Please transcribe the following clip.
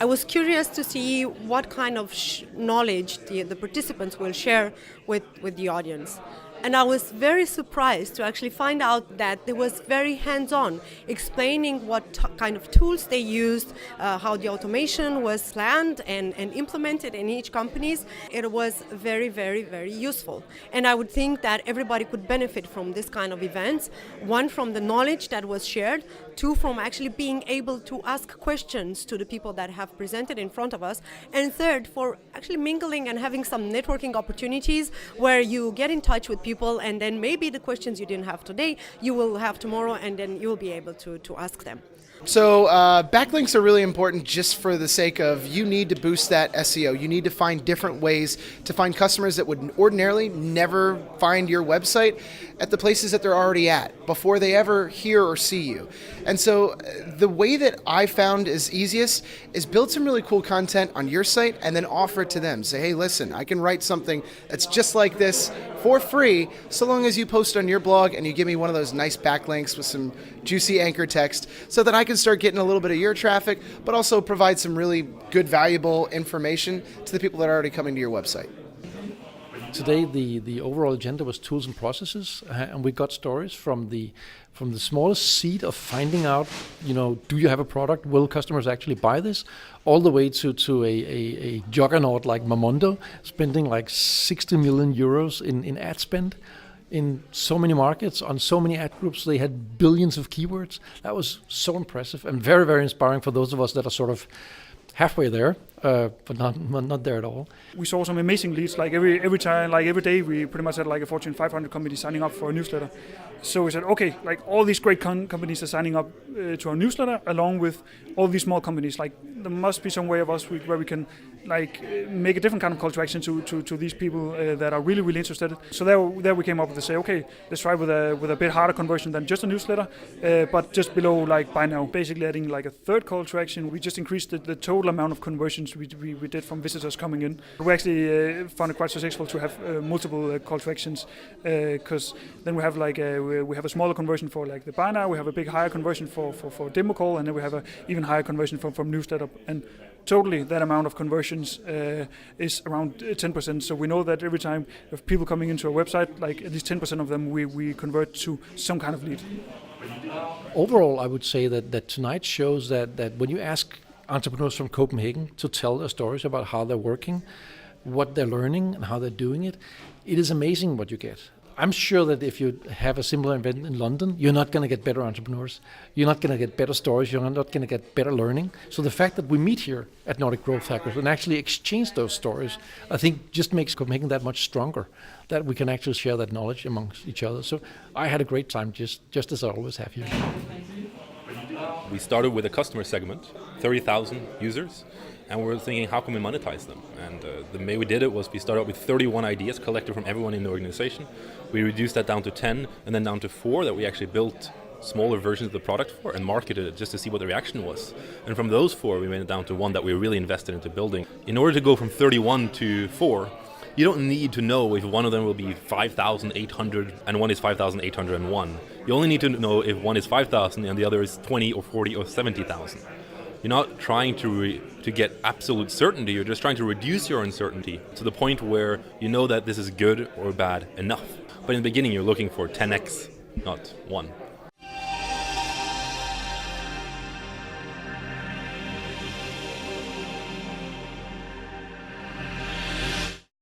I was curious to see what kind of knowledge the participants will share with the audience. And I was very surprised to actually find out that it was very hands-on, explaining what kind of tools they used, how the automation was planned and implemented in each companies. It was very, very, very useful. And I would think that everybody could benefit from this kind of events. One, from the knowledge that was shared. Two, from actually being able to ask questions to the people that have presented in front of us. And third, for actually mingling and having some networking opportunities where you get in touch with people, and then maybe the questions you didn't have today, you will have tomorrow, and then you'll be able to ask them. So backlinks are really important just for the sake of you need to boost that SEO. You need to find different ways to find customers that would ordinarily never find your website at the places that they're already at before they ever hear or see you. And so the way that I found is easiest is build some really cool content on your site and then offer it to them. Say, hey, listen, I can write something that's just like this for free, so long as you post on your blog and you give me one of those nice backlinks with some juicy anchor text so that I can start getting a little bit of your traffic, but also provide some really good, valuable information to the people that are already coming to your website. Today, the overall agenda was tools and processes, and we got stories from the smallest seed of finding out, do you have a product? Will customers actually buy this? All the way to a juggernaut like Momondo, spending like 60 million euros in ad spend in so many markets, on so many ad groups. They had billions of keywords. That was so impressive and very, very inspiring for those of us that are sort of halfway there, but not there at all. We saw some amazing leads. Like every time, like every day, we pretty much had like a Fortune 500 company signing up for a newsletter. So we said, okay, like all these great companies are signing up to our newsletter, along with all these small companies. Like there must be some way of us where we can like make a different kind of call to action to these people that are really, really interested. So there we came up with to say, okay, let's try with a bit harder conversion than just a newsletter, but just below like buy now. Basically adding like a third call to action. We just increased the total amount of conversions we did from visitors coming in. We actually found it quite successful to have multiple call to actions, because then we have like we have a smaller conversion for like the buy now, we have a big higher conversion for demo call, and then we have a even higher conversion from newsletter. And totally that amount of conversions is around 10%. So we know that every time of people coming into a website, like at least 10% of them we convert to some kind of lead. Overall, I would say that tonight shows that when you ask entrepreneurs from Copenhagen to tell their stories about how they're working, what they're learning, and how they're doing it, it is amazing what you get. I'm sure that if you have a similar event in London, you're not going to get better entrepreneurs. You're not going to get better stories. You're not going to get better learning. So the fact that we meet here at Nordic Growth Hackers and actually exchange those stories, I think just makes Copenhagen that much stronger, that we can actually share that knowledge amongst each other. So I had a great time, just as I always have here. We started with a customer segment, 30,000 users, and we were thinking, how can we monetize them? And the way we did it was we started with 31 ideas collected from everyone in the organization. We reduced that down to 10 and then down to 4 that we actually built smaller versions of the product for and marketed it just to see what the reaction was. And from those 4, we went down to 1 that we really invested into building. In order to go from 31 to 4, you don't need to know if one of them will be 5,800 and one is 5,801. You only need to know if one is 5,000 and the other is 20 or 40 or 70,000. You're not trying to get absolute certainty, you're just trying to reduce your uncertainty to the point where you know that this is good or bad enough. But in the beginning you're looking for 10x, not 1.